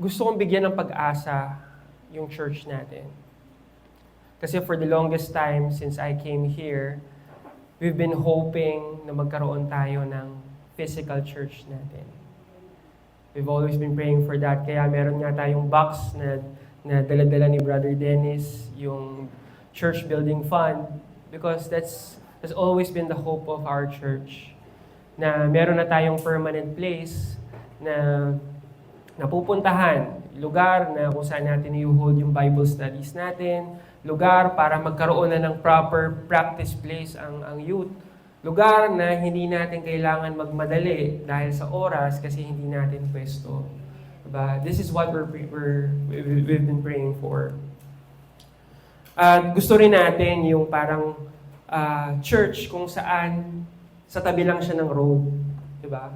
gusto kong bigyan ng pag-asa yung church natin. Kasi for the longest time since I came here, we've been hoping na magkaroon tayo ng physical church natin. We've always been praying for that. Kaya meron nga tayong box na dala-dala ni Brother Dennis, yung church building fund, because that's always been the hope of our church. Na meron na tayong permanent place na napupuntahan, lugar na kung saan natin i-hold yung Bible studies natin, lugar para magkaroon na ng proper practice place ang youth, lugar na hindi natin kailangan magmadali dahil sa oras kasi hindi natin pwesto. Diba? This is what we've been praying for. At gusto rin natin yung parang church kung saan sa tabi lang siya ng road. Diba?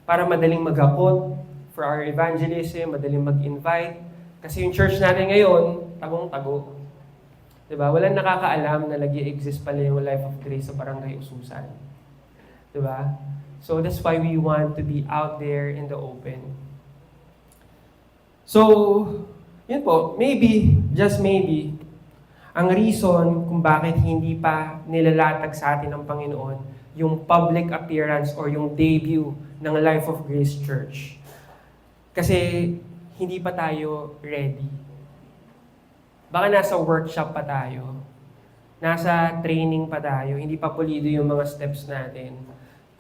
Para madaling mag-akot for our evangelism, madaling mag-invite. Kasi yung church natin ngayon, tagong-tago. Diba? Walang nakakaalam na nag-i-exist pala yung Life of Grace sa Barangay Ususan. Diba? So that's why we want to be out there in the open. So, yun po, maybe, just maybe, ang reason kung bakit hindi pa nilalatag sa atin ng Panginoon yung public appearance or yung debut ng Life of Grace Church. Kasi hindi pa tayo ready. Baka nasa workshop pa tayo. Nasa training pa tayo. Hindi pa pulido yung mga steps natin.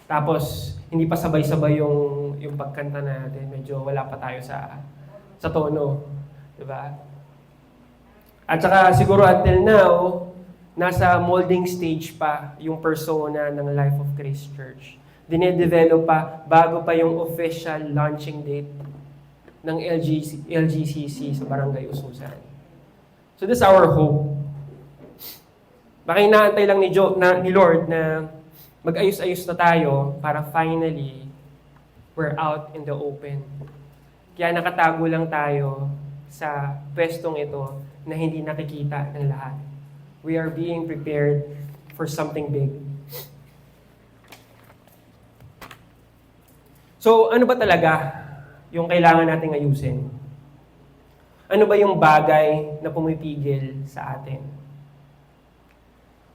Tapos, hindi pa sabay-sabay yung pagkanta natin. Medyo wala pa tayo sa tono. Diba? At saka siguro until now, nasa molding stage pa yung persona ng Life of Grace Church. Dinedevelop pa bago pa yung official launching date ng LGCC sa Barangay Ususan. So this is our hope. Baka inaantay lang ni Lord na mag-ayos-ayos na tayo para finally we're out in the open. Kaya nakatago lang tayo sa pwestong ito na hindi nakikita ng lahat. We are being prepared for something big. So ano ba talaga yung kailangan nating ayusin? Ano ba yung bagay na pumipigil sa atin?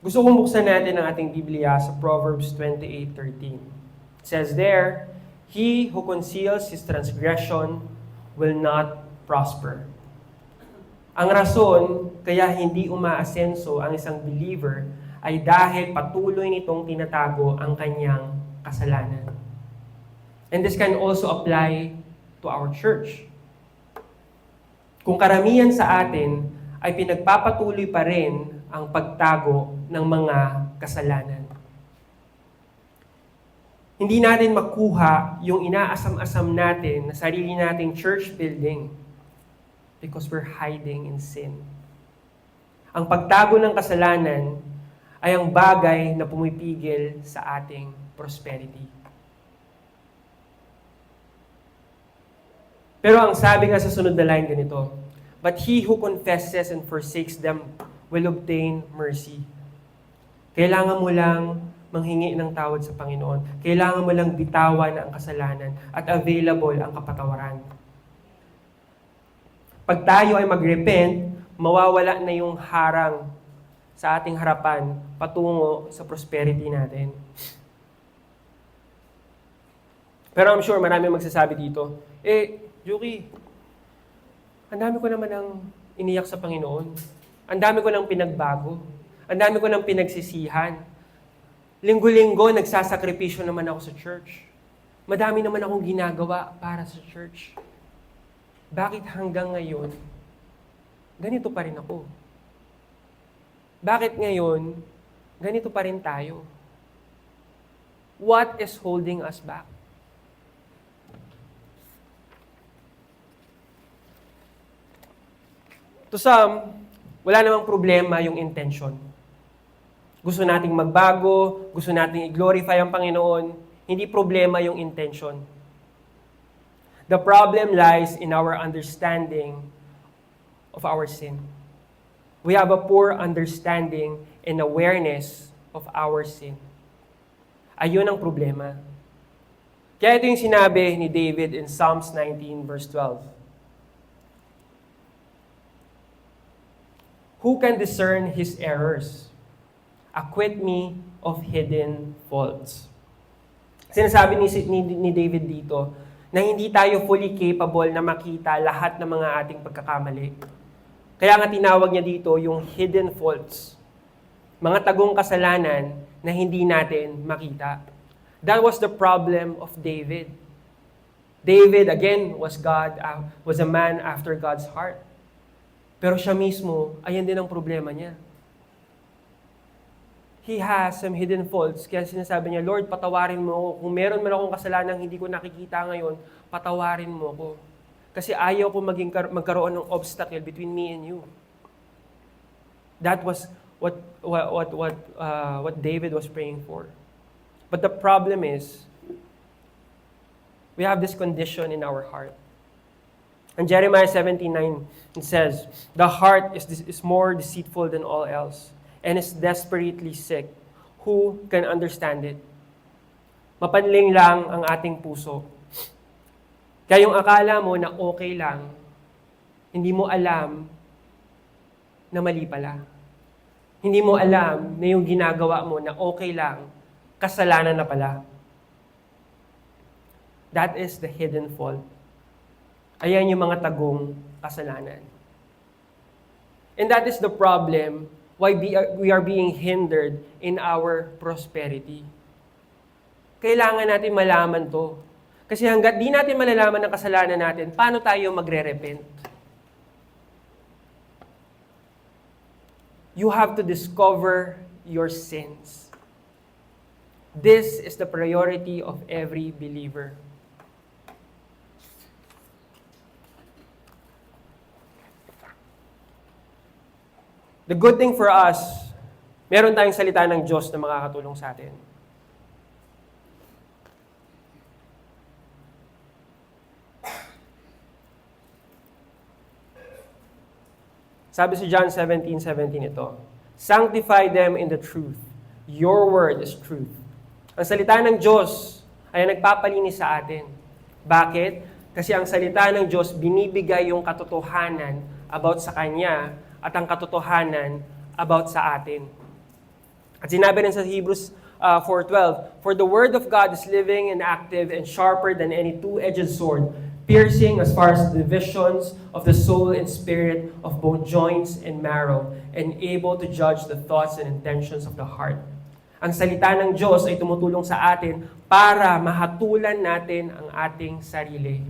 Gusto kong buksan natin ang ating Biblia sa Proverbs 28:13. It says there, "He who conceals his transgression will not prosper." Ang rason kaya hindi umaasenso ang isang believer ay dahil patuloy nitong tinatago ang kanyang kasalanan. And this can also apply to our church. Kung karamihan sa atin ay pinagpapatuloy pa rin ang pagtago ng mga kasalanan. Hindi natin makuha yung inaasam-asam natin na sarili nating church building because we're hiding in sin. Ang pagtago ng kasalanan ay ang bagay na pumipigil sa ating prosperity. Pero ang sabi nga sa sunod na line ganito, "But he who confesses and forsakes them will obtain mercy." Kailangan mo lang manghingi ng tawad sa Panginoon. Kailangan mo lang bitawan ang kasalanan at available ang kapatawaran. Pag tayo ay mag-repent, mawawala na yung harang sa ating harapan patungo sa prosperity natin. Pero I'm sure marami magsasabi dito, Yuki, ang dami ko naman ang iniyak sa Panginoon. Ang dami ko nang pinagbago. Ang dami ko nang pinagsisihan. Linggo-linggo, nagsasakripisyo naman ako sa church. Madami naman akong ginagawa para sa church. Bakit hanggang ngayon, ganito pa rin ako? Bakit ngayon, ganito pa rin tayo? What is holding us back? To some, wala namang problema yung intention. Gusto nating magbago, gusto nating i-glorify ang Panginoon, hindi problema yung intention. The problem lies in our understanding of our sin. We have a poor understanding and awareness of our sin. Ayun ang problema. Kaya ito yung sinabi ni David in Psalms 19 verse 12. Who can discern his errors? Acquit me of hidden faults. Sinasabi ni David dito na hindi tayo fully capable na makita lahat ng mga ating pagkakamali. Kaya nga tinawag niya dito yung hidden faults. Mga tagong kasalanan na hindi natin makita. That was the problem of David. David, again, was a man after God's heart. Pero siya mismo, ayan din ang problema niya. He has some hidden faults. Kaya sinasabi niya, Lord, patawarin mo ako. Kung meron man akong kasalanan hindi ko nakikita ngayon, patawarin mo ako. Kasi ayaw ko magkaroon ng obstacle between me and you. That was what David was praying for. But the problem is, we have this condition in our heart. And Jeremiah 17:9, it says, the heart is more deceitful than all else, and is desperately sick. Who can understand it? Mapanling lang ang ating puso. Kaya yung akala mo na okay lang, hindi mo alam na mali pala. Hindi mo alam na yung ginagawa mo na okay lang, kasalanan na pala. That is the hidden fault. Ayan yung mga tagong kasalanan. And that is the problem why we are being hindered in our prosperity. Kailangan natin malaman to. Kasi hanggat di natin malalaman ang kasalanan natin, paano tayo magre-repent? You have to discover your sins. This is the priority of every believer. The good thing for us, meron tayong salita ng Diyos na makakatulong sa atin. Sabi si John 17:17 ito, sanctify them in the truth. Your word is truth. Ang salita ng Diyos ay nagpapalinis sa atin. Bakit? Kasi ang salita ng Diyos binibigay yung katotohanan about sa Kanya at ang katotohanan about sa atin. At sinabi rin sa Hebrews 4:12, for the word of God is living and active and sharper than any two-edged sword, piercing as far as the divisions of the soul and spirit, of both joints and marrow, and able to judge the thoughts and intentions of the heart. Ang salita ng Diyos ay tumutulong sa atin para mahatulan natin ang ating sarili.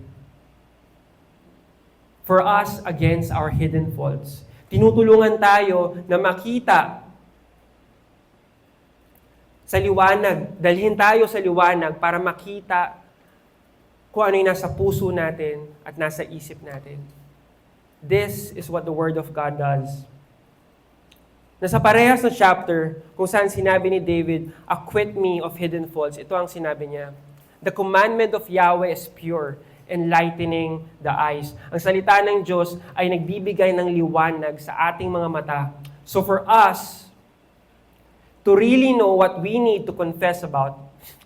For us against our hidden faults. Tinutulungan tayo na makita sa liwanag. Dalhin tayo sa liwanag para makita kung ano yung nasa puso natin at nasa isip natin. This is what the Word of God does. Nasa parehas na chapter, kung saan sinabi ni David, acquit me of hidden faults, ito ang sinabi niya. The commandment of Yahweh is pure, enlightening the eyes. Ang salita ng Diyos ay nagbibigay ng liwanag sa ating mga mata. So for us, to really know what we need to confess about,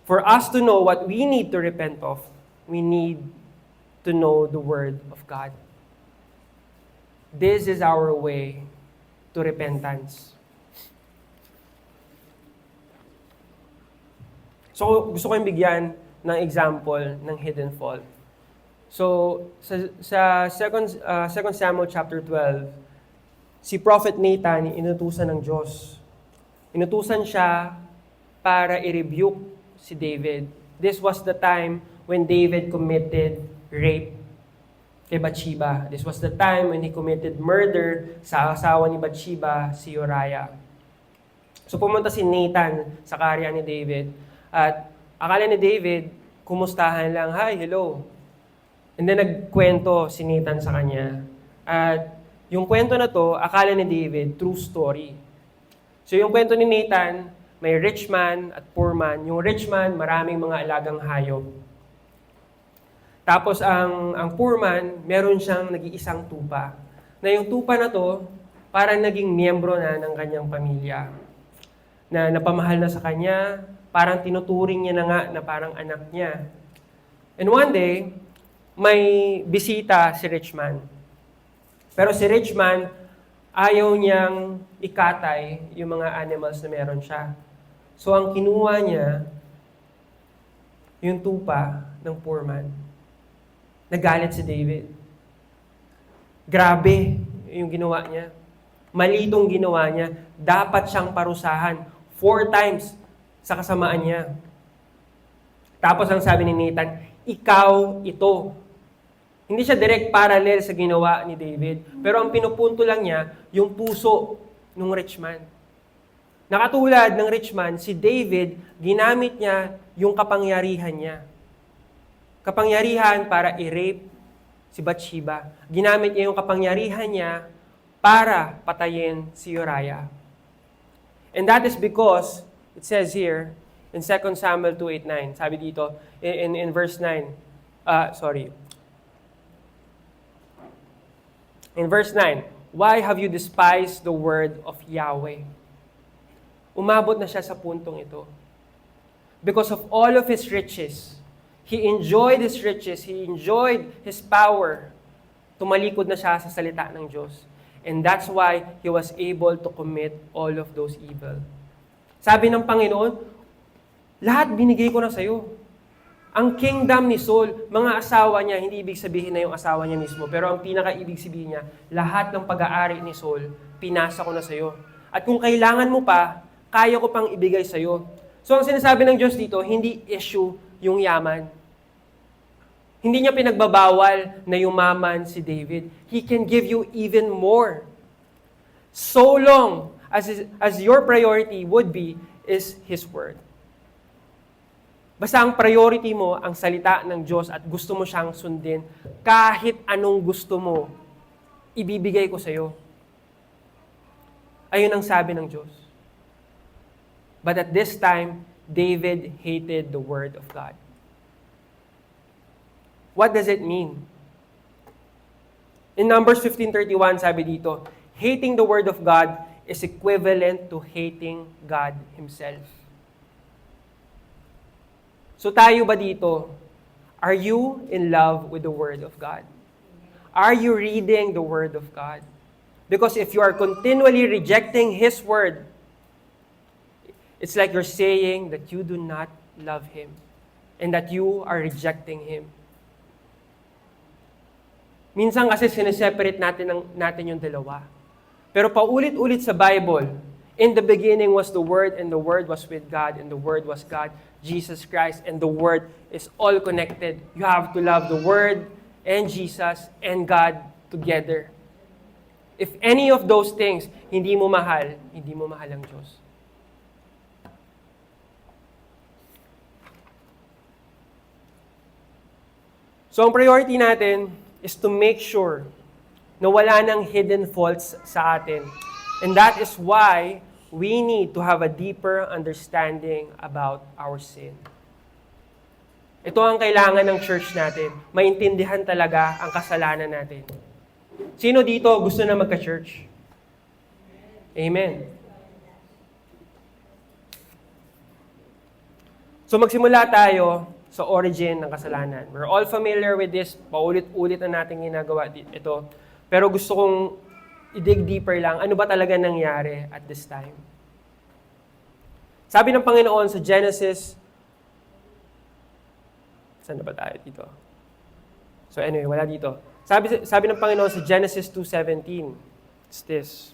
for us to know what we need to repent of, we need to know the Word of God. This is our way to repentance. So gusto ko yung bigyan ng example ng hidden fault. So, sa 2 Samuel chapter 12, si Prophet Nathan, inutusan ng Diyos. Inutusan siya para i-rebuke si David. This was the time when David committed rape kay Bathsheba. This was the time when he committed murder sa asawa ni Bathsheba, si Uriah. So, pumunta si Nathan sa karya ni David. At akala ni David, kumustahan lang, hi, hello. And then nagkwento si Nathan sa kanya. At yung kwento na to, akala ni David, true story. So yung kwento ni Nathan, may rich man at poor man. Yung rich man, maraming mga alagang hayop. Tapos ang poor man, meron siyang nag-iisang tupa. Na yung tupa na to, parang naging miyembro na ng kanyang pamilya. Na napamahal na sa kanya, parang tinuturing niya na nga na parang anak niya. And one day, may bisita si rich man. Pero si rich man, Ayaw niyang ikatay yung mga animals na meron siya. So ang kinuha niya, yung tupa ng poor man. Nagalit si David. Grabe yung ginawa niya. Mali itong ginawa niya. Dapat siyang parusahan 4 times sa kasamaan niya. Tapos ang sabi ni Nathan, ikaw ito. Hindi siya direct parallel sa ginawa ni David. Pero ang pinupunto lang niya, yung puso ng rich man. Nakatulad ng rich man, si David, ginamit niya yung kapangyarihan niya. Kapangyarihan para i-rape si Bathsheba. Ginamit niya yung kapangyarihan niya para patayin si Uriah. And that is because, it says here, in 2 Samuel 2:8-9, sabi dito, in verse 9, in verse 9, why have you despised the word of Yahweh? Umabot na siya sa puntong ito. Because of all of his riches, he enjoyed his riches, he enjoyed his power. Tumalikod na siya sa salita ng Diyos. And that's why he was able to commit all of those evil. Sabi ng Panginoon, lahat binigay ko na sa'yo. Ang kingdom ni Saul, mga asawa niya, hindi ibig sabihin na yung asawa niya mismo, pero ang pinaka-ibig sabihin niya, lahat ng pag-aari ni Saul, pinasa ko na sa'yo. At kung kailangan mo pa, kaya ko pang ibigay sa'yo. So ang sinasabi ng Diyos dito, hindi issue yung yaman. Hindi niya pinagbabawal na yumaman si David. He can give you even more. So long as your priority would be is His Word. Basta ang priority mo, ang salita ng Diyos at gusto mo siyang sundin, kahit anong gusto mo, ibibigay ko sa iyo. Ayun ang sabi ng Diyos. But at this time, David hated the Word of God. What does it mean? In Numbers 15:31, sabi dito, hating the Word of God is equivalent to hating God Himself. So tayo ba dito, are you in love with the Word of God? Are you reading the Word of God? Because if you are continually rejecting His Word, it's like you're saying that you do not love Him and that you are rejecting Him. Minsan kasi sineseparate natin yung dalawa. Pero paulit-ulit sa Bible, in the beginning was the Word, and the Word was with God, and the Word was God, Jesus Christ, and the Word is all connected. You have to love the Word and Jesus and God together. If any of those things hindi mo mahal ang Diyos. So ang priority natin is to make sure na wala nang hidden faults sa atin. And that is why we need to have a deeper understanding about our sin. Ito ang kailangan ng church natin. Maintindihan talaga ang kasalanan natin. Sino dito gusto na magka-church? Amen. So magsimula tayo sa origin ng kasalanan. We're all familiar with this. Paulit-ulit na natin ginagawa ito. Pero gusto kong i-dig deeper lang, ano ba talaga nangyari at this time? Sabi ng Panginoon sa Genesis, saan na ba tayo dito? So anyway, wala dito. Sabi ng Panginoon sa Genesis 2:17, it's this.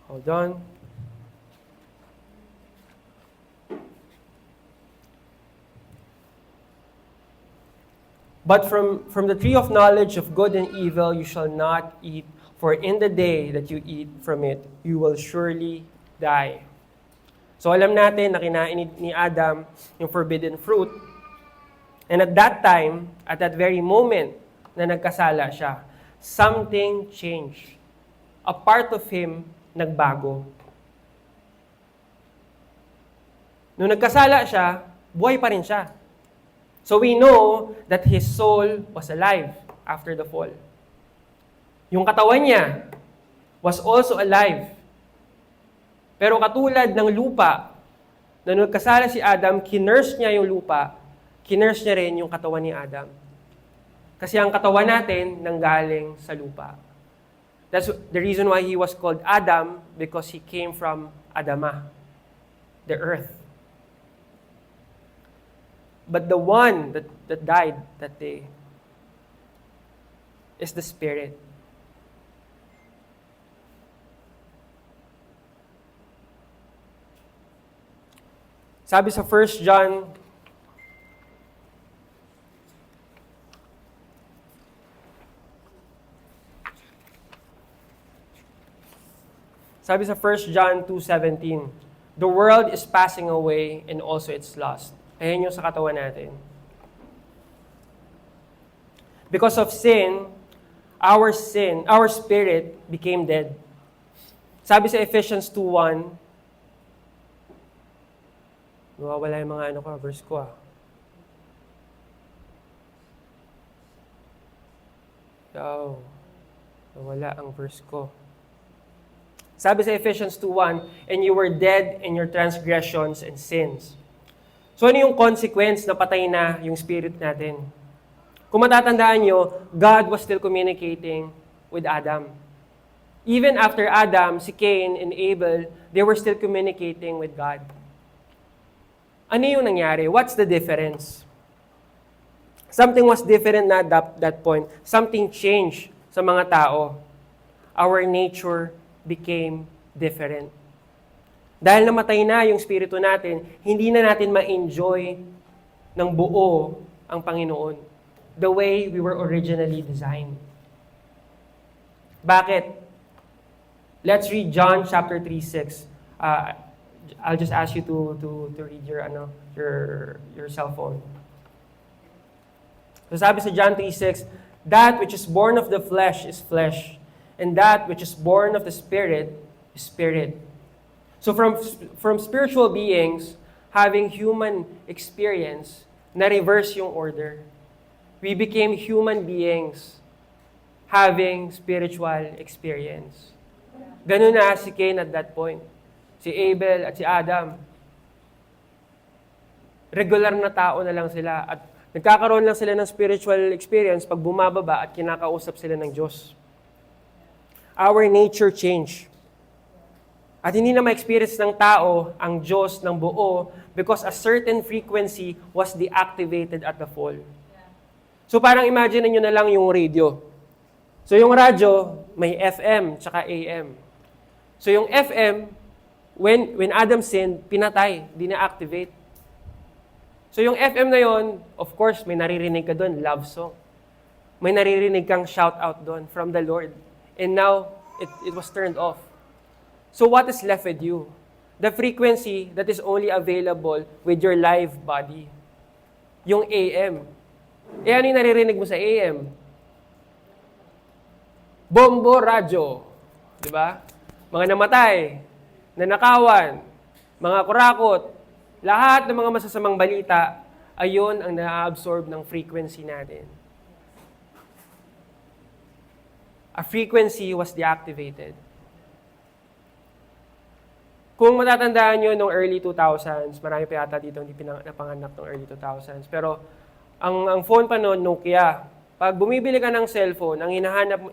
Hold on. But from the tree of knowledge of good and evil you shall not eat, for in the day that you eat from it, you will surely die. So alam natin na kinain ni Adam yung forbidden fruit. And at that time, at that very moment na nagkasala siya, something changed. A part of him nagbago. Nung nagkasala siya, buhay pa rin siya. So we know that his soul was alive after the fall. Yung katawan niya was also alive. Pero katulad ng lupa, na nung nagkasala si Adam, kinurse niya yung lupa, kinurse niya rin yung katawan ni Adam. Kasi ang katawan natin nanggaling sa lupa. That's the reason why he was called Adam, because he came from Adamah, the earth. But the one that died that day is the Spirit. Sabi sa 1 John, sabi sa 1 John 2:17, the world is passing away and also its lust. Ayan yung sa katawan natin. Because of sin, our spirit became dead. Sabi sa Ephesians 2:1, nawawala yung mga verse ko nawala ang verse ko. Sabi sa Ephesians 2:1, and you were dead in your transgressions and sins. So ano yung consequence na patay na yung spirit natin? Kung matatandaan nyo, God was still communicating with Adam. Even after Adam, si Cain and Abel, they were still communicating with God. Ano yung nangyari? What's the difference? Something was different at that point. Something changed sa mga tao. Our nature became different. Dahil namatay na yung spirito natin, hindi na natin ma-enjoy ng buo ang Panginoon. The way we were originally designed. Bakit? Let's read John chapter 3:6. I'll just ask you to read your cell phone. So sabi sa John 3:6, that which is born of the flesh is flesh, and that which is born of the Spirit is spirit. So from spiritual beings having human experience, na-reverse yung order. We became human beings having spiritual experience. Ganun na si Cain at that point. Si Abel at si Adam. Regular na tao na lang sila at nagkakaroon lang sila ng spiritual experience pag bumababa at kinakausap sila ng Diyos. Our nature changed. At hindi na ma-experience ng tao ang Diyos ng buo because a certain frequency was deactivated at the fall. So parang imagine nyo na lang yung radio. So yung radyo, may FM tsaka AM. So yung FM, when Adam sinned, pinatay, di-activate. So yung FM na yon, of course, may naririnig ka doon, love song. May naririnig kang shout out doon from the Lord. And now, it was turned off. So what is left with you? The frequency that is only available with your live body. Yung AM. Eh ano yung naririnig mo sa AM? Bombo, radyo. Diba? Mga namatay, nanakawan, mga kurakot, lahat ng mga masasamang balita, ayon ang na-absorb ng frequency natin. A frequency was deactivated. Kung matatandaan nyo noong early 2000s, marami pa yata dito hindi napanganak noong early 2000s, pero ang phone pa noon, Nokia. Pag bumibili ka ng cellphone,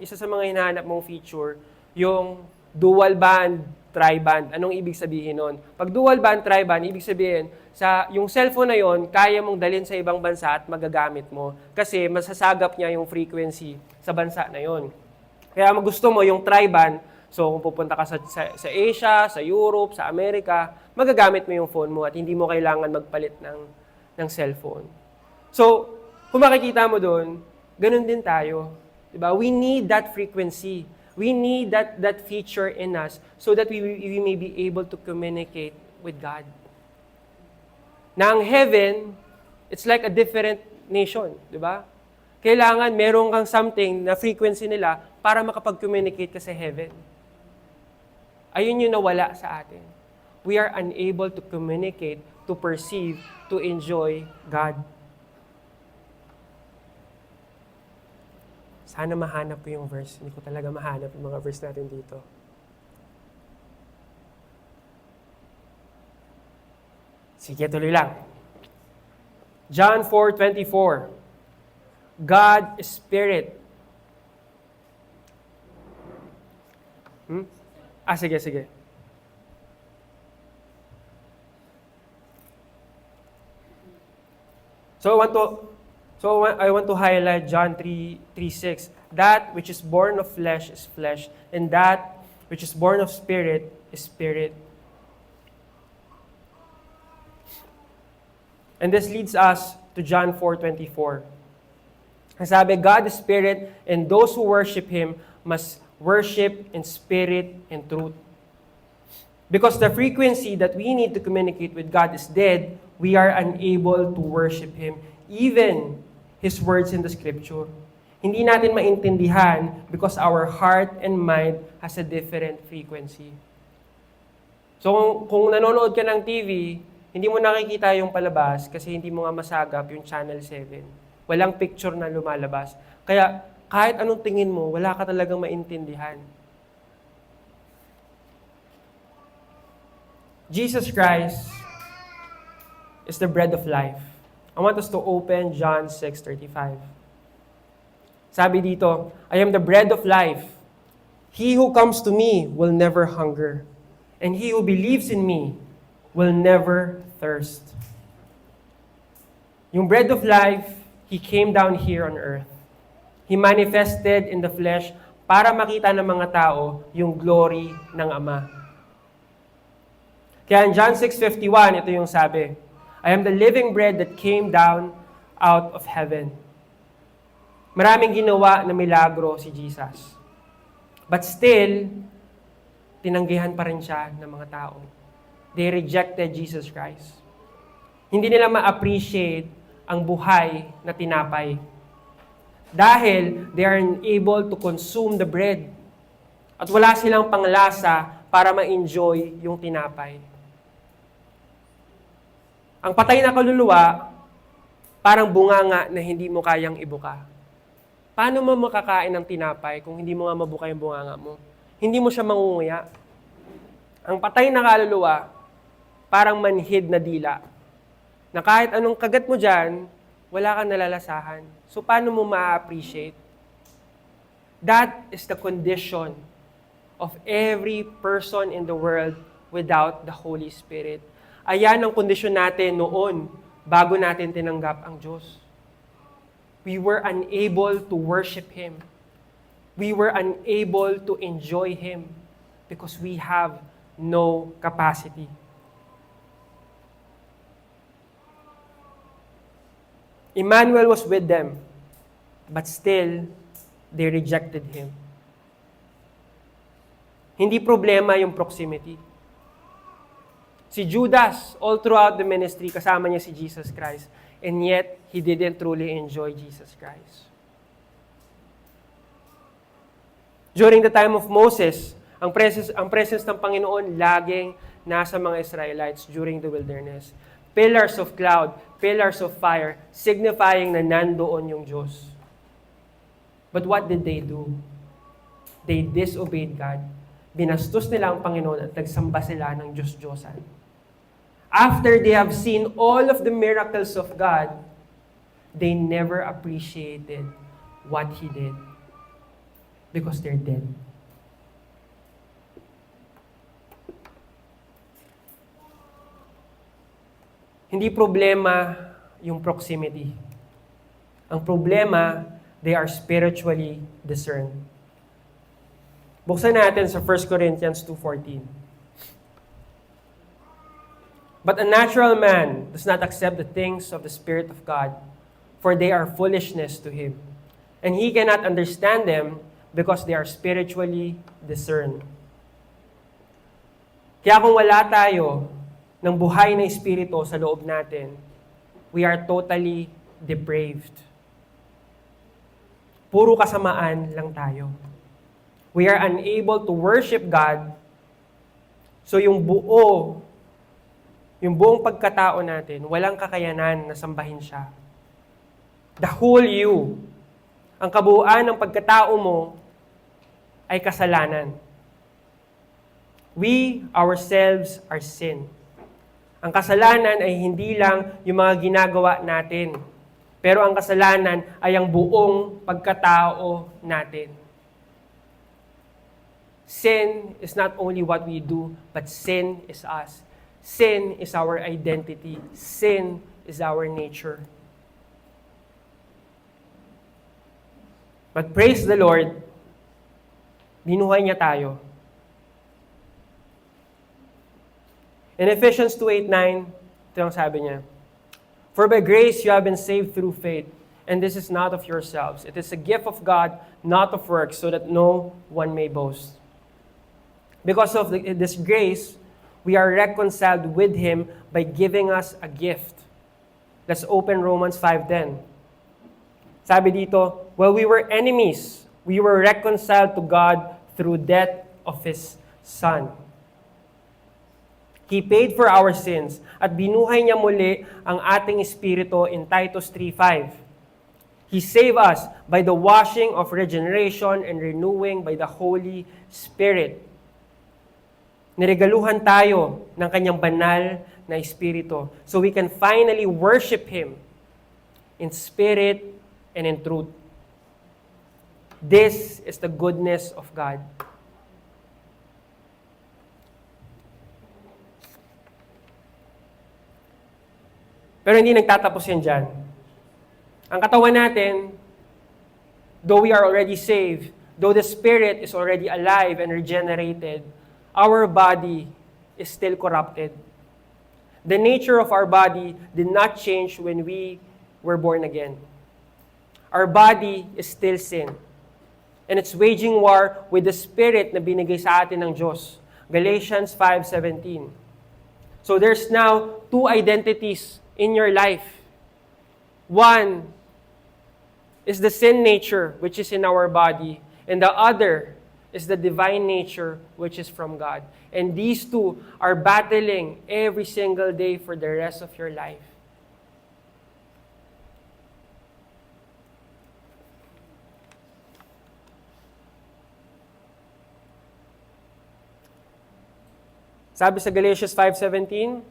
isa sa mga hinahanap mong feature, yung dual band, tri-band. Anong ibig sabihin nun? Pag dual band, tri-band, ibig sabihin, yung cellphone na yon, kaya mong dalhin sa ibang bansa at magagamit mo. Kasi masasagap niya yung frequency sa bansa na yon. Kaya gusto mo yung tri-band, so kung pupunta ka sa Asia, sa Europe, sa Amerika, magagamit mo yung phone mo at hindi mo kailangan magpalit ng cellphone. So, kung makikita mo doon, ganun din tayo. Diba? We need that frequency. We need that feature in us so that we may be able to communicate with God. Na ang heaven, it's like a different nation. Diba? Kailangan meron kang something na frequency nila para makapag-communicate ka sa heaven. Ayun yung nawala sa atin. We are unable to communicate, to perceive, to enjoy God. Sana mahanap ko yung verse. Hindi ko talaga mahanap yung mga verse natin dito. Sige, tuloy lang. John 4:24. God is spirit. Sige, sige. I want to highlight John 3:6. That which is born of flesh is flesh, and that which is born of spirit is spirit. And this leads us to John 4:24. Sabi, God is spirit, and those who worship Him must worship in spirit and truth. Because the frequency that we need to communicate with God is dead, we are unable to worship Him, even His words in the Scripture. Hindi natin maintindihan because our heart and mind has a different frequency. So kung nanonood ka ng TV, hindi mo nakikita yung palabas kasi hindi mo nga masagap yung Channel 7. Walang picture na lumalabas. Kaya kahit anong tingin mo, wala ka talagang maintindihan. Jesus Christ is the bread of life. I want us to open John 6:35. Sabi dito, I am the bread of life. He who comes to me will never hunger, and he who believes in me will never thirst. Yung bread of life, He came down here on earth. He manifested in the flesh para makita ng mga tao yung glory ng Ama. Kaya in John 6:51, ito yung sabi, I am the living bread that came down out of heaven. Maraming ginawa na milagro si Jesus. But still, tinanggihan pa rin siya ng mga tao. They rejected Jesus Christ. Hindi nila ma-appreciate ang buhay na tinapay. Dahil they are unable to consume the bread. At wala silang panglasa para ma-enjoy yung tinapay. Ang patay na kaluluwa, parang bunganga na hindi mo kayang ibuka. Paano mo makakain ng tinapay kung hindi mo nga mabuka yung bunganga mo? Hindi mo siya mangunguya. Ang patay na kaluluwa, parang manhid na dila. Na kahit anong kagat mo dyan, wala kang nalalasahan. So, paano mo ma-appreciate? That is the condition of every person in the world without the Holy Spirit. Ayan ang kondisyon natin noon, bago natin tinanggap ang Diyos. We were unable to worship Him. We were unable to enjoy Him because we have no capacity. Emmanuel was with them, but still, they rejected Him. Hindi problema yung proximity. Si Judas, all throughout the ministry, kasama niya si Jesus Christ, and yet, he didn't truly enjoy Jesus Christ. During the time of Moses, ang presence ng Panginoon laging nasa mga Israelites during the wilderness. Pillars of cloud, pillars of fire, signifying na nandoon yung Diyos. But what did they do? They disobeyed God. Binastos nila ang Panginoon at nagsamba sila ng Diyos-Diyosan. After they have seen all of the miracles of God, they never appreciated what He did. Because they're dead. Hindi problema yung proximity. Ang problema, they are spiritually discerned. Buksan natin sa 1 Corinthians 2:14. But a natural man does not accept the things of the Spirit of God, for they are foolishness to him. And he cannot understand them because they are spiritually discerned. Kaya kung wala tayo ng buhay na espiritu sa loob natin, we are totally depraved. Puro kasamaan lang tayo. We are unable to worship God. So yung buong pagkatao natin, walang kakayanan na sambahin siya. The whole you, ang kabuuan ng pagkatao mo ay kasalanan. We ourselves are sin. Ang kasalanan ay hindi lang yung mga ginagawa natin, pero ang kasalanan ay ang buong pagkatao natin. Sin is not only what we do, but sin is us. Sin is our identity. Sin is our nature. But praise the Lord, binuhay niya tayo. In Ephesians 2:8-9, ito yung sabi niya, "For by grace you have been saved through faith, and this is not of yourselves. It is a gift of God, not of works, so that no one may boast." Because of this grace, we are reconciled with Him by giving us a gift. Let's open Romans 5:10. Sabi dito, while we were enemies, we were reconciled to God through death of His Son. He paid for our sins at binuhay niya muli ang ating espiritu in Titus 3:5. He saved us by the washing of regeneration and renewing by the Holy Spirit. Niregaluhan tayo ng kanyang banal na espiritu so we can finally worship Him in spirit and in truth. This is the goodness of God. Pero hindi nagtatapos yan dyan. Ang katawan natin, though we are already saved, though the spirit is already alive and regenerated, our body is still corrupted. The nature of our body did not change when we were born again. Our body is still sin. And it's waging war with the spirit na binigay sa atin ng Diyos. Galatians 5:17. So there's now two identities in your life. One is the sin nature, which is in our body. And the other is the divine nature, which is from God. And these two are battling every single day for the rest of your life. Sabi sa Galatians 5:17,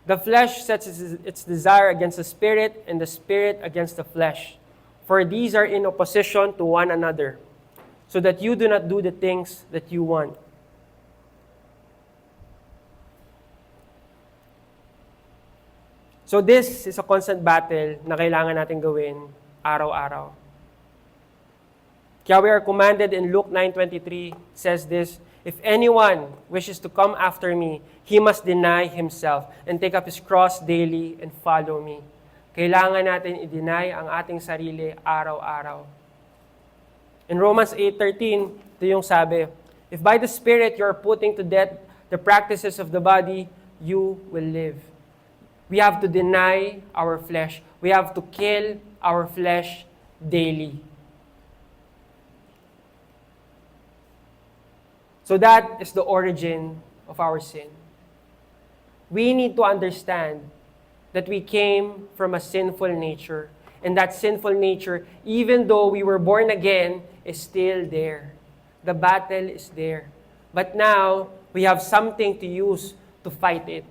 the flesh sets its desire against the spirit, and the spirit against the flesh. For these are in opposition to one another, so that you do not do the things that you want. So this is a constant battle na kailangan natin gawin araw-araw. Kaya we are commanded in Luke 9:23, says this, "If anyone wishes to come after me, he must deny himself and take up his cross daily and follow me." Kailangan natin i-deny ang ating sarili araw-araw. In Romans 8:13, ito yung sabi, "If by the Spirit you are putting to death the practices of the body, you will live." We have to deny our flesh. We have to kill our flesh daily. So that is the origin of our sin. We need to understand that we came from a sinful nature. And that sinful nature, even though we were born again, is still there. The battle is there. But now, we have something to use to fight it.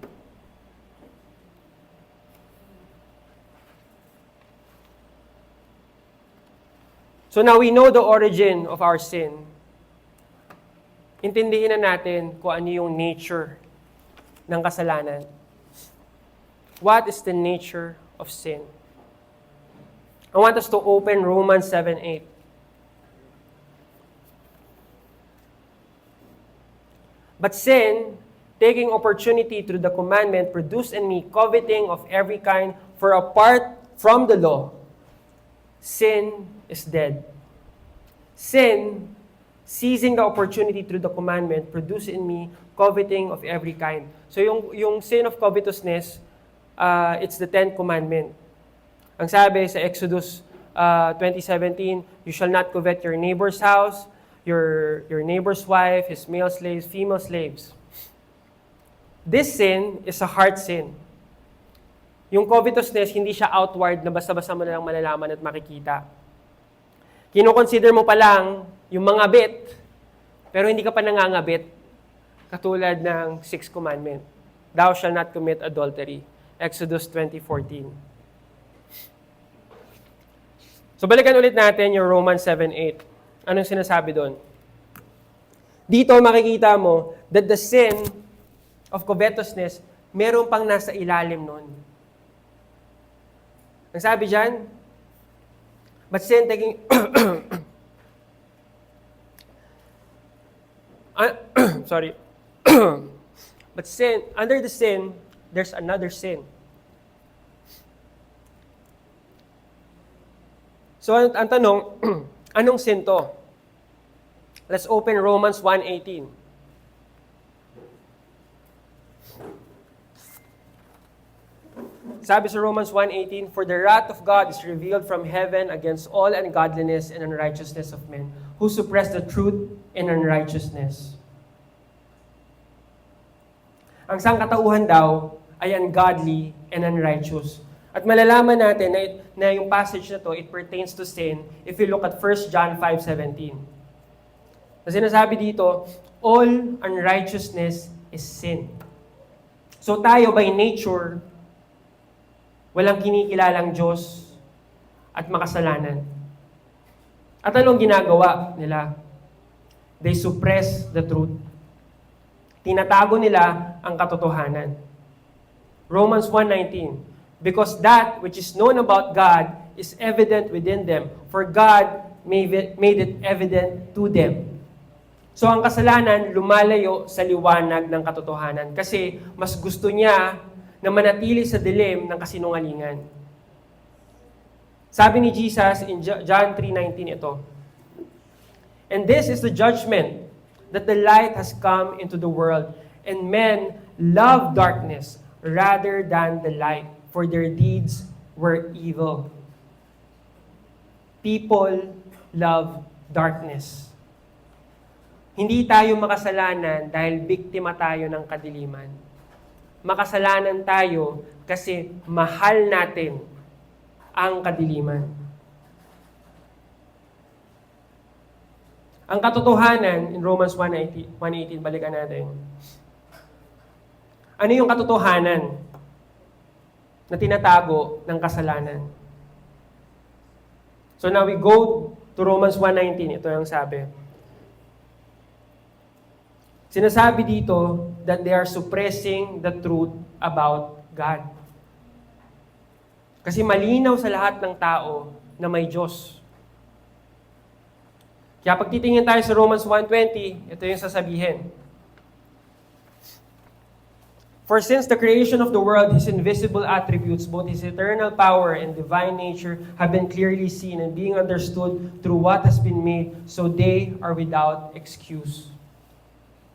So now we know the origin of our sin. Intindihin na natin kung ano yung nature ng kasalanan. What is the nature of sin? I want us to open Romans 7:8. But sin, taking opportunity through the commandment, produced in me coveting of every kind, for apart from the law, sin is dead. Sin, seizing the opportunity through the commandment, produce in me coveting of every kind. So yung sin of covetousness, it's the 10th commandment. Ang sabi sa Exodus 20:17, "You shall not covet your neighbor's house, your neighbor's wife, his male slaves, female slaves." This sin is a heart sin. Yung covetousness, hindi siya outward na basta-basta mo na lang malalaman at makikita. Kino-consider mo pa lang yung mga bit, pero hindi ka pa nangangabit. Katulad ng 6th commandment. Thou shalt not commit adultery. Exodus 20:14. So balikan ulit natin yung Romans 7:8. Anong sinasabi doon? Dito makikita mo that the sin of covetousness, meron pang nasa ilalim nun. Ang sabi dyan, but sin taking, sorry, but sin, under the sin, there's another sin. So, ang tanong, anong sin to? Let's open Romans 1:18. Sabi sa Romans 1:18, for the wrath of God is revealed from heaven against all ungodliness and unrighteousness of men, who suppress the truth in unrighteousness. Ang sangkatauhan daw ay ungodly and unrighteous. At malalaman natin na yung passage na to, it pertains to sin if you look at 1 John 5:17. Na sinasabi dito, all unrighteousness is sin. So tayo by nature, walang kinikilalang Diyos at makasalanan. At anong ginagawa nila? They suppress the truth. Tinatago nila ang katotohanan. Romans 1:19, because that which is known about God is evident within them, for God made it evident to them. So ang kasalanan lumalayo sa liwanag ng katotohanan kasi mas gusto niya na manatili sa dilim ng kasinungalingan. Sabi ni Jesus in John 3:19 ito, and this is the judgment, that the light has come into the world, and men love darkness rather than the light, for their deeds were evil. People love darkness. Hindi tayo makasalanan dahil biktima tayo ng kadiliman. Makasalanan tayo kasi mahal natin ang kadiliman. Ang katotohanan, in Romans 1:18, balikan natin. Ano yung katotohanan na tinatago ng kasalanan? So now we go to Romans 1:19. Ito yung sabi. Sinasabi dito that they are suppressing the truth about God. Kasi malinaw sa lahat ng tao na may Diyos. Kaya pag titingin tayo sa Romans 1:20, ito yung sasabihin. For since the creation of the world, His invisible attributes, both His eternal power and divine nature, have been clearly seen and being understood through what has been made, so they are without excuse.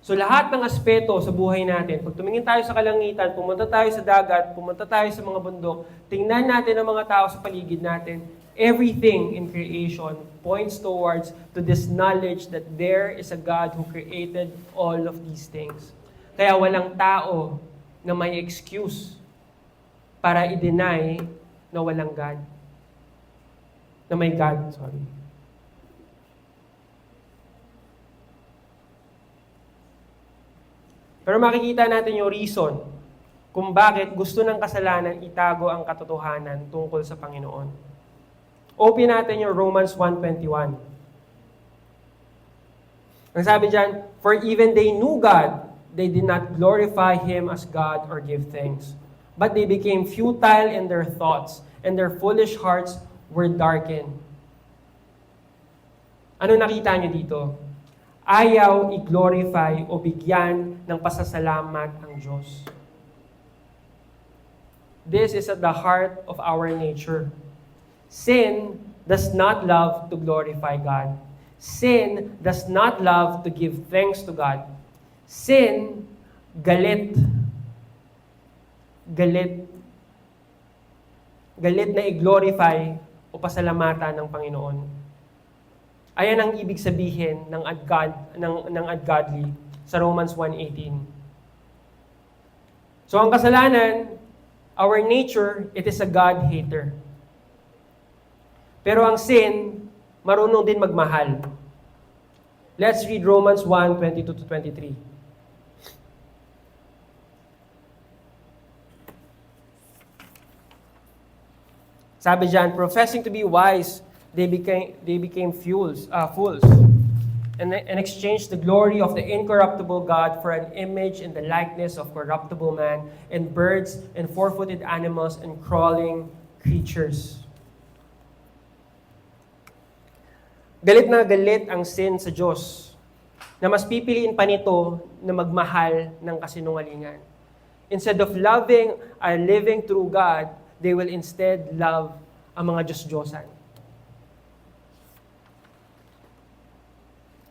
So lahat ng aspeto sa buhay natin, pag tumingin tayo sa kalangitan, pumunta tayo sa dagat, pumunta tayo sa mga bundok, tingnan natin ang mga tao sa paligid natin, everything in creation points towards to this knowledge that there is a God who created all of these things. Kaya walang tao na may excuse para i-deny na walang God. Na may God, sorry. Pero makikita natin yung reason kung bakit gusto ng kasalanan itago ang katotohanan tungkol sa Panginoon. Open natin yung Romans 1:21. Ang sabi dyan, for even they knew God, they did not glorify Him as God or give thanks. But they became futile in their thoughts, and their foolish hearts were darkened. Ano nakita niyo dito? Ayaw i-glorify o bigyan ng pasasalamat ang Diyos. This is at the heart of our nature. Sin does not love to glorify God. Sin does not love to give thanks to God. Sin, galit. Galit. Galit na i-glorify o pasalamatan ng Panginoon. Ayan ang ibig sabihin ng ungodly sa Romans 1:18. So ang kasalanan, our nature, it is a God-hater. Pero ang sin, marunong din magmahal. Let's read Romans 1:22-23. Sabi diyan, professing to be wise, they became fools. and exchanged the glory of the incorruptible God for an image in the likeness of corruptible man, and birds, and four-footed animals, and crawling creatures. Galit na galit ang sin sa Diyos, na mas pipiliin pa nito na magmahal ng kasinungalingan. Instead of loving and living through God, they will instead love ang mga Diyos-Diyosan.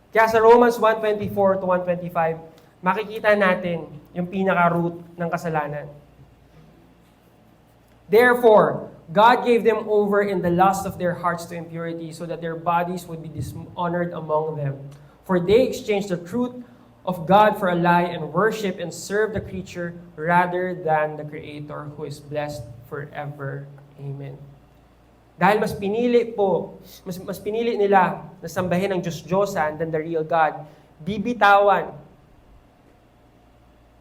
Kaya sa Romans 1:24 to 1:25, makikita natin yung pinaka-root ng kasalanan. Therefore, God gave them over in the lust of their hearts to impurity, so that their bodies would be dishonored among them. For they exchanged the truth of God for a lie, and worship and serve the creature rather than the Creator, who is blessed forever. Amen. Dahil mas pinili nila na sambahin ang Diyos-Diyosan than the real God, bibitawan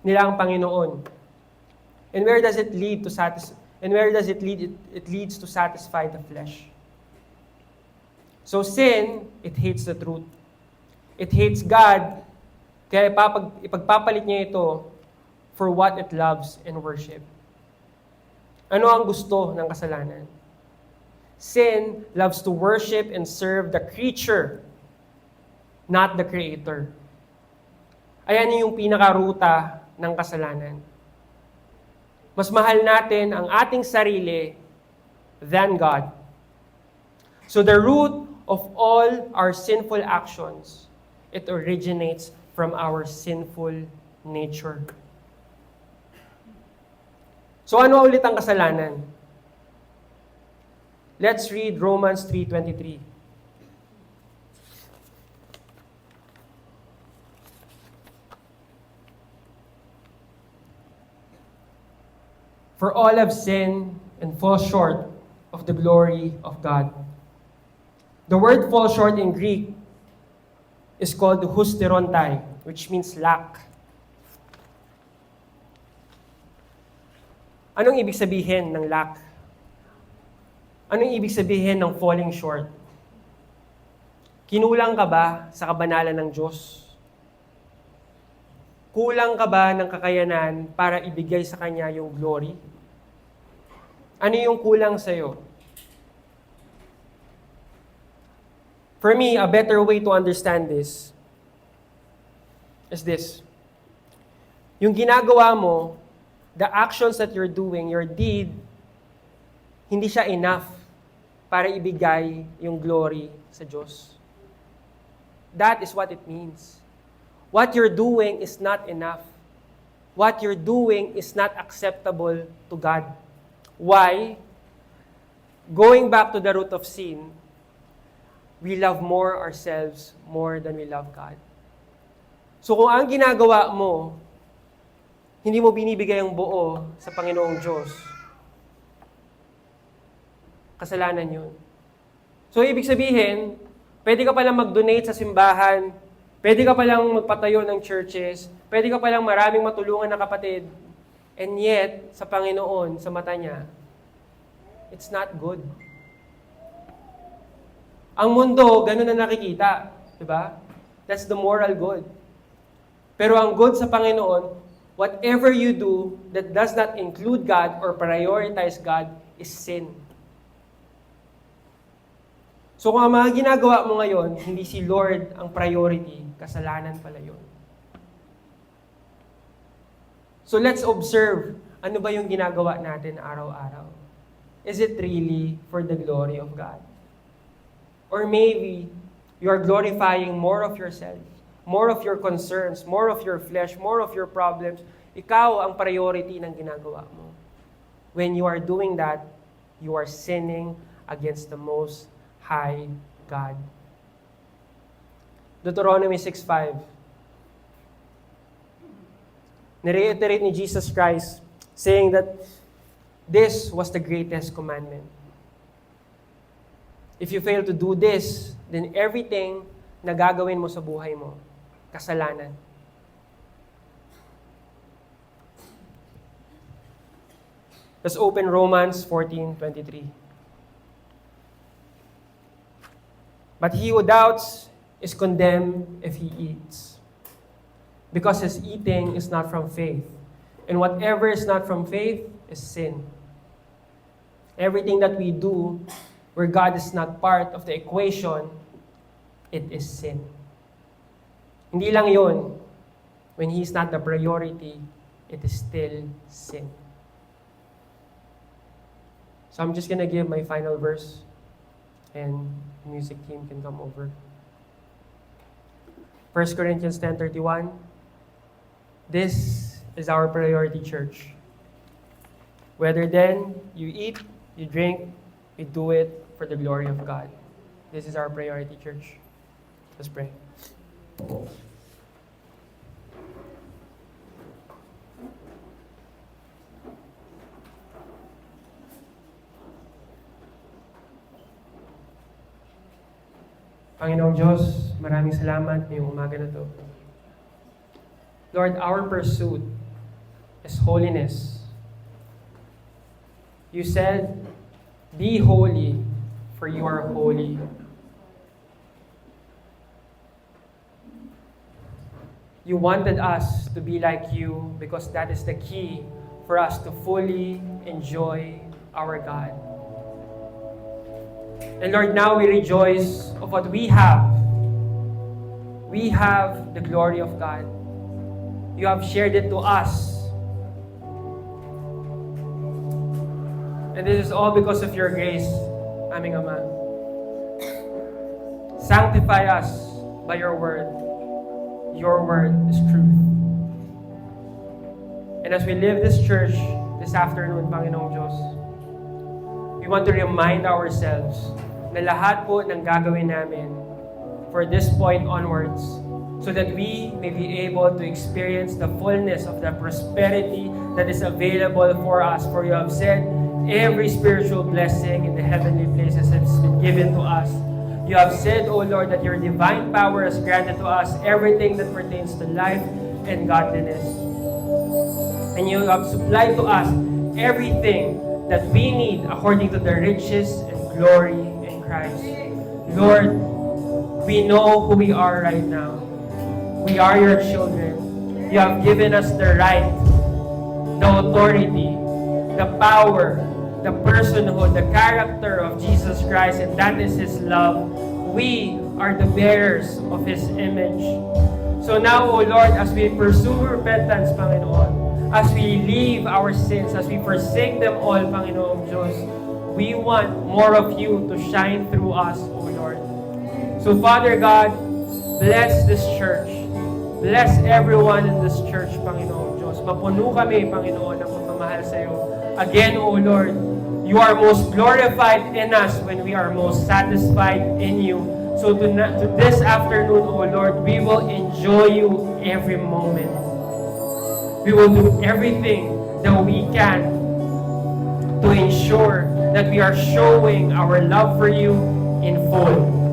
nila ang Panginoon. And where does it lead to It leads to satisfy the flesh. So sin, it hates the truth. It hates God, kaya ipagpapalit niya ito for what it loves and worship. Ano ang gusto ng kasalanan? Sin loves to worship and serve the creature, not the Creator. Ayan yung pinakaruta ng kasalanan. Mas mahal natin ang ating sarili than God. So the root of all our sinful actions, it originates from our sinful nature. So ano ulit ang kasalanan? Let's read Romans 3:23. For all have sinned and fall short of the glory of God. The word fall short in Greek is called husterontai, which means lack. Anong ibig sabihin ng lack? Anong ibig sabihin ng falling short? Kinulang ka ba sa kabanalan ng Diyos? Kulang ka ba ng kakayanan para ibigay sa Kanya yung glory? Ano yung kulang sa'yo? For me, a better way to understand this is this. Yung ginagawa mo, the actions that you're doing, your deed, hindi siya enough para ibigay yung glory sa Diyos. That is what it means. What you're doing is not enough. What you're doing is not acceptable to God. Why? Going back to the root of sin, we love more ourselves more than we love God. So kung ang ginagawa mo, hindi mo binibigay ang buo sa Panginoong Diyos, kasalanan yun. So, ibig sabihin, pwede ka palang mag-donate sa simbahan, pwede ka palang magpatayo ng churches, pwede ka palang maraming matulungan na kapatid, and yet, sa Panginoon, sa mata niya, it's not good. Ang mundo, ganun na nakikita. Diba? That's the moral good. Pero ang good sa Panginoon, whatever you do that does not include God or prioritize God is sin. So kung ang mga ginagawa mo ngayon, hindi si Lord ang priority, kasalanan pala yun. So let's observe, ano ba yung ginagawa natin araw-araw? Is it really for the glory of God? Or maybe, you are glorifying more of yourself, more of your concerns, more of your flesh, more of your problems. Ikaw ang priority ng ginagawa mo. When you are doing that, you are sinning against the Most High God. Deuteronomy 6:5. Nireiterate ni Jesus Christ, saying that this was the greatest commandment. If you fail to do this, then everything na gagawin mo sa buhay mo, kasalanan. Let's open Romans 14:23. But he who doubts is condemned if he eats. Because his eating is not from faith. And whatever is not from faith is sin. Everything that we do where God is not part of the equation, it is sin. Hindi lang yun. When He's not the priority, it is still sin. So I'm just gonna give my final verse, and the music team can come over. 1 Corinthians 10:31. This is our priority, church. Whether then you eat, you drink, you do it for the glory of God. This is our priority, church. Let's pray. Panginoong Diyos, maraming salamat ngayong umaga na to. Lord, our pursuit is holiness. You said, "Be holy, for you are holy." You wanted us to be like you because that is the key for us to fully enjoy our God. And Lord, now we rejoice of what we have. We have the glory of God. You have shared it to us. And this is all because of your grace, aming Ama. Sanctify us by your word. Your word is truth. And as we live this church this afternoon, Panginoong Diyos, we want to remind ourselves na lahat po ng gagawin namin for this point onwards so that we may be able to experience the fullness of the prosperity that is available for us. For you have said, every spiritual blessing in the heavenly places has been given to us. You have said, O Lord, that your divine power has granted to us everything that pertains to life and godliness. And you have supplied to us everything that we need according to the riches and glory in Christ. Lord, we know who we are right now. We are your children. You have given us the right, the authority, the power, the personhood, the character of Jesus Christ, and that is His love. We are the bearers of His image. So now, O Lord, as we pursue repentance, Panginoon, as we leave our sins, as we forsake them all, Panginoon Diyos, we want more of you to shine through us, O Lord. So, Father God, bless this church. Bless everyone in this church, Panginoon Diyos. Mapuno kami, Panginoon, ng pagmamahal sa iyo. Again, O Lord, you are most glorified in us when we are most satisfied in you. So to this afternoon, O Lord, we will enjoy you every moment. We will do everything that we can to ensure that we are showing our love for you in full.